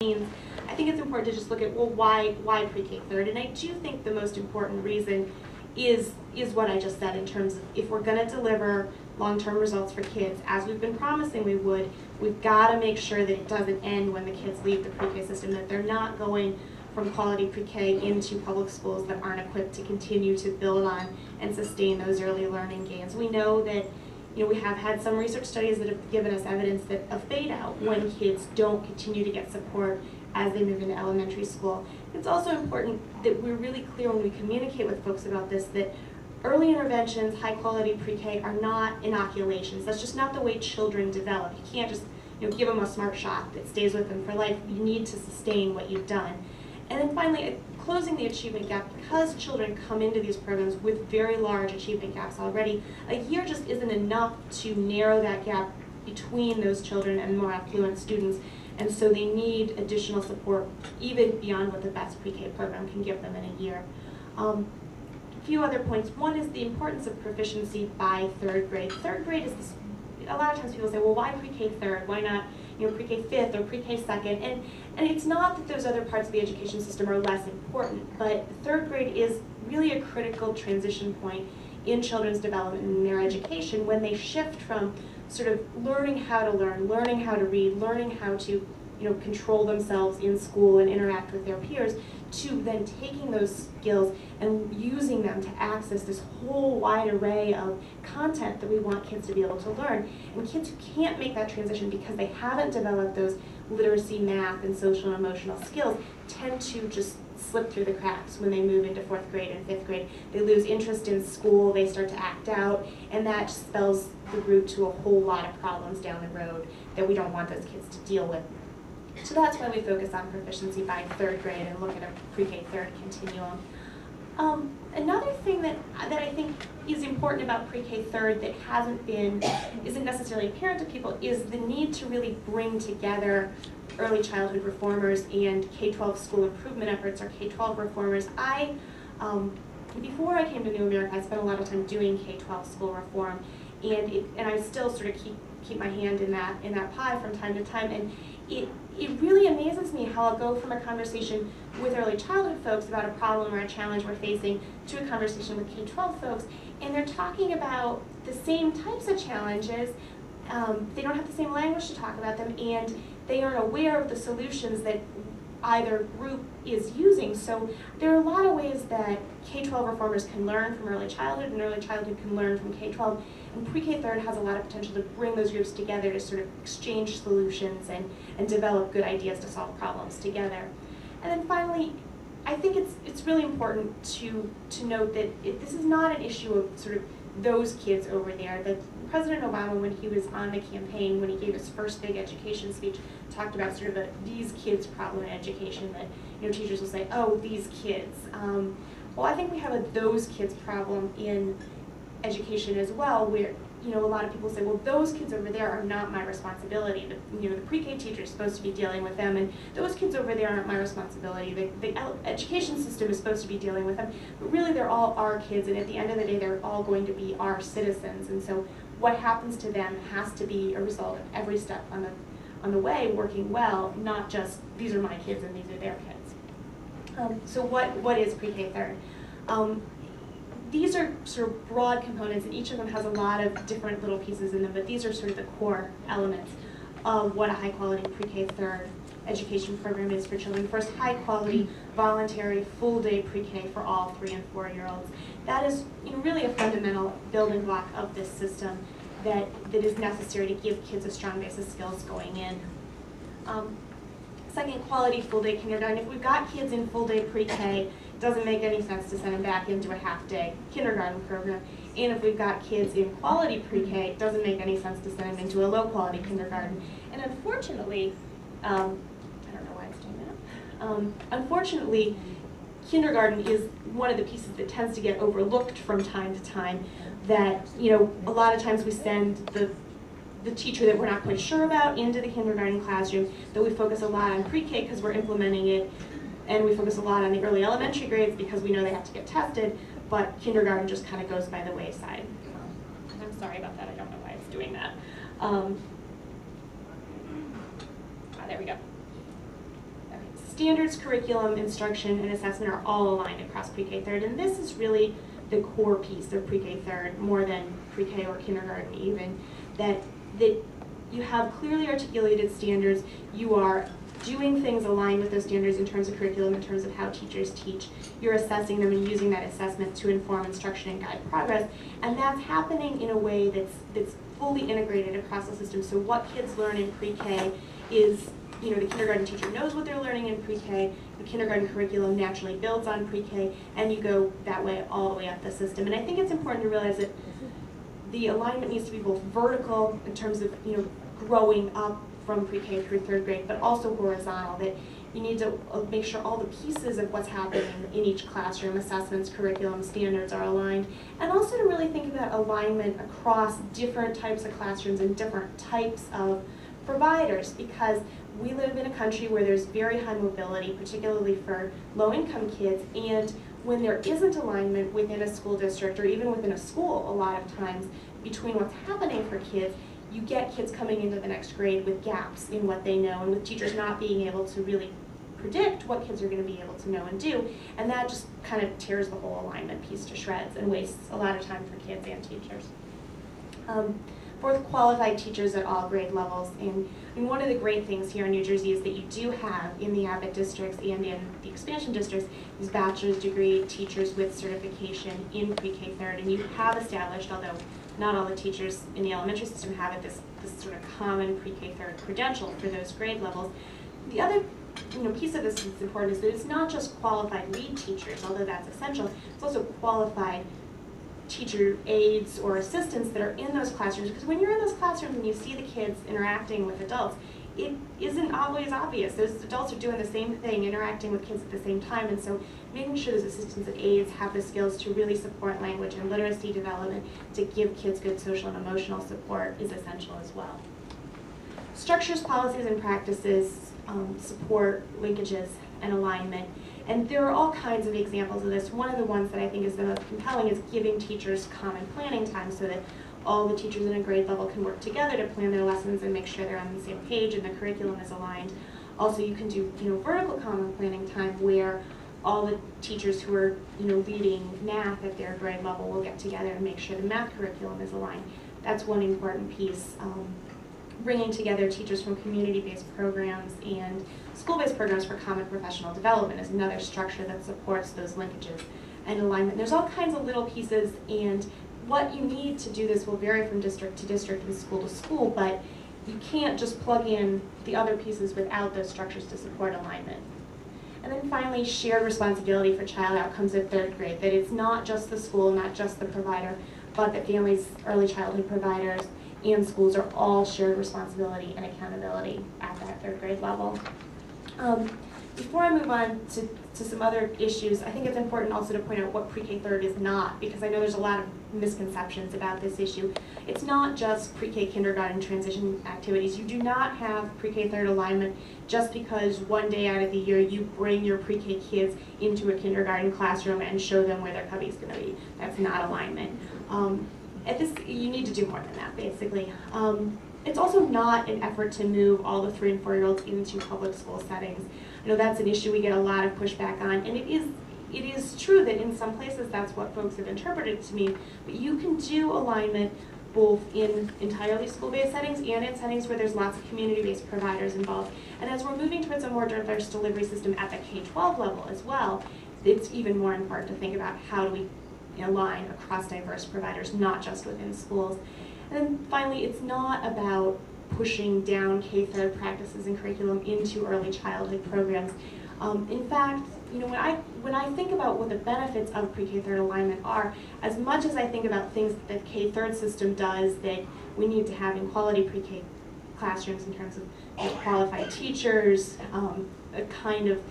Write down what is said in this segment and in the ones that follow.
I think it's important to just look at, well, why pre-K third? And I do think the most important reason is what I just said, in terms of if we're going to deliver long-term results for kids, as we've been promising we would, we've got to make sure that it doesn't end when the kids leave the pre-K system, that they're not going from quality pre-K into public schools that aren't equipped to continue to build on and sustain those early learning gains. We know that, we have had some research studies that have given us evidence that a fade out when kids don't continue to get support as they move into elementary school. It's also important that we're really clear when we communicate with folks about this, that early interventions, high quality pre-K, are not inoculations. That's just not the way children develop. You can't just give them a smart shot that stays with them for life. You need to sustain what you've done. And then finally, closing the achievement gap, because children come into these programs with very large achievement gaps already, a year just isn't enough to narrow that gap between those children and more affluent students. And so they need additional support, even beyond what the best pre-K program can give them in a year. A few other points. One is the importance of proficiency by third grade. Third grade is this, a lot of times people say, well, why pre-K third? Why not pre-K fifth or pre-K second? And it's not that those other parts of the education system are less important, but third grade is really a critical transition point in children's development and their education, when they shift from sort of learning how to learn, learning how to read, learning how to control themselves in school and interact with their peers, to then taking those skills and using them to access this whole wide array of content that we want kids to be able to learn. And kids who can't make that transition because they haven't developed those literacy, math, and social and emotional skills tend to just slip through the cracks when they move into fourth grade and fifth grade. They lose interest in school, they start to act out, and that spells the route to a whole lot of problems down the road that we don't want those kids to deal with. So that's why we focus on proficiency by third grade and look at a pre-K third continuum. Another thing that I think is important about pre-K third that isn't necessarily apparent to people is the need to really bring together early childhood reformers and K-12 school improvement efforts, or K-12 reformers. Before I came to New America, I spent a lot of time doing K-12 school reform, and I still sort of keep my hand in that pie from time to time. And it really amazes me how I'll go from a conversation with early childhood folks about a problem or a challenge we're facing to a conversation with K-12 folks, and they're talking about the same types of challenges. They don't have the same language to talk about them, and they aren't aware of the solutions that either group is using. So there are a lot of ways that K-12 reformers can learn from early childhood, and early childhood can learn from K-12. And pre-K third has a lot of potential to bring those groups together to sort of exchange solutions and develop good ideas to solve problems together. And then finally, I think it's really important to note that this is not an issue of sort of those kids over there. That President Obama, when he was on the campaign, when he gave his first big education speech, talked about sort of these kids problem in education, that teachers will say, oh, these kids. Well, I think we have a those kids problem in education as well, where a lot of people say, well, those kids over there are not my responsibility. The pre-K teacher is supposed to be dealing with them, and those kids over there aren't my responsibility. The education system is supposed to be dealing with them, but really they're all our kids, and at the end of the day, they're all going to be our citizens. And so what happens to them has to be a result of every step on the way working well, not just these are my kids and these are their kids. So what is pre-K third? These are sort of broad components, and each of them has a lot of different little pieces in them, but these are sort of the core elements of what a high-quality pre-K third education program is for children. First, high-quality, voluntary, full-day pre-K for all 3- and 4-year-olds. That is really a fundamental building block of this system that is necessary to give kids a strong base of skills going in. Second, quality full-day kindergarten. If we've got kids in full-day pre-K, it doesn't make any sense to send them back into a half-day kindergarten program. And if we've got kids in quality pre-K, it doesn't make any sense to send them into a low-quality kindergarten. And unfortunately, I don't know why it's doing that. Unfortunately, kindergarten is one of the pieces that tends to get overlooked from time to time. That a lot of times we send the teacher that we're not quite sure about into the kindergarten classroom, that we focus a lot on pre-K because we're implementing it, and we focus a lot on the early elementary grades because we know they have to get tested, but kindergarten just kind of goes by the wayside. And I'm sorry about that, I don't know why it's doing that. There we go. standards, curriculum, instruction, and assessment are all aligned across pre-K third, and this is really the core piece of pre-K third, more than pre-K or kindergarten even, that you have clearly articulated standards, you are doing things aligned with those standards in terms of curriculum, in terms of how teachers teach. You're assessing them and using that assessment to inform instruction and guide progress. And that's happening in a way that's fully integrated across the system. So what kids learn in pre-K is, the kindergarten teacher knows what they're learning in pre-K, the kindergarten curriculum naturally builds on pre-K, and you go that way all the way up the system. And I think it's important to realize that the alignment needs to be both vertical in terms of, growing up from pre-K through third grade, but also horizontal, that you need to make sure all the pieces of what's happening in each classroom, assessments, curriculum, standards are aligned, and also to really think about alignment across different types of classrooms and different types of providers, because we live in a country where there's very high mobility, particularly for low-income kids, and when there isn't alignment within a school district or even within a school a lot of times between what's happening for kids, you get kids coming into the next grade with gaps in what they know and with teachers not being able to really predict what kids are going to be able to know and do, and that just kind of tears the whole alignment piece to shreds and wastes a lot of time for kids and teachers. Fourth, qualified teachers at all grade levels. And one of the great things here in New Jersey is that you do have in the Abbott districts and in the expansion districts these bachelor's degree teachers with certification in pre-K third, and you have established, although not all the teachers in the elementary system have it, this sort of common pre-K third credential for those grade levels. The other piece of this that's important is that it's not just qualified lead teachers, although that's essential, it's also qualified teacher aides or assistants that are in those classrooms, because when you're in those classrooms and you see the kids interacting with adults, it isn't always obvious. Those adults are doing the same thing, interacting with kids at the same time, and so making sure those assistants and aides have the skills to really support language and literacy development, to give kids good social and emotional support is essential as well. Structures, policies, and practices support linkages and alignment. And there are all kinds of examples of this. One of the ones that I think is the most compelling is giving teachers common planning time so that all the teachers in a grade level can work together to plan their lessons and make sure they're on the same page and the curriculum is aligned. Also, you can do vertical common planning time where all the teachers who are leading math at their grade level will get together and make sure the math curriculum is aligned. That's one important piece. Bringing together teachers from community-based programs and school-based programs for common professional development is another structure that supports those linkages and alignment. There's all kinds of little pieces, and what you need to do this will vary from district to district and school to school, but you can't just plug in the other pieces without those structures to support alignment. And then finally, shared responsibility for child outcomes at third grade, that it's not just the school, not just the provider, but that families, early childhood providers, and schools are all shared responsibility and accountability at that third grade level. Before I move on to some other issues, I think it's important also to point out what pre-K third is not, because I know there's a lot of misconceptions about this issue. It's not just pre-K kindergarten transition activities. You do not have pre-K third alignment just because one day out of the year you bring your pre-K kids into a kindergarten classroom and show them where their cubby's going to be. That's not alignment. You need to do more than that, basically. It's also not an effort to move all the 3- and 4-year-olds into public school settings. I know that's an issue we get a lot of pushback on, and it is true that in some places that's what folks have interpreted to mean, but you can do alignment both in entirely school-based settings and in settings where there's lots of community-based providers involved. And as we're moving towards a more diverse delivery system at the K-12 level as well, it's even more important to think about how do we align across diverse providers, not just within schools. And then finally, it's not about pushing down K-3 practices and curriculum into early childhood programs. In fact, when I think about what the benefits of pre-K-3 alignment are, as much as I think about things that the K-3 system does that we need to have in quality pre-K classrooms in terms of qualified teachers, a kind of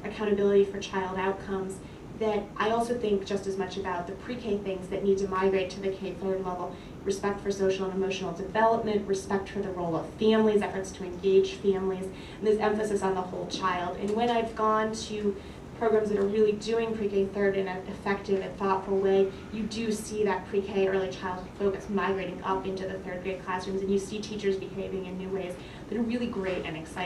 accountability for child outcomes, that I also think just as much about the pre-K things that need to migrate to the K-3 level: respect for social and emotional development, respect for the role of families, efforts to engage families, and this emphasis on the whole child. And when I've gone to programs that are really doing pre-K third in an effective and thoughtful way, you do see that pre-K early childhood focus migrating up into the third grade classrooms, and you see teachers behaving in new ways that are really great and exciting.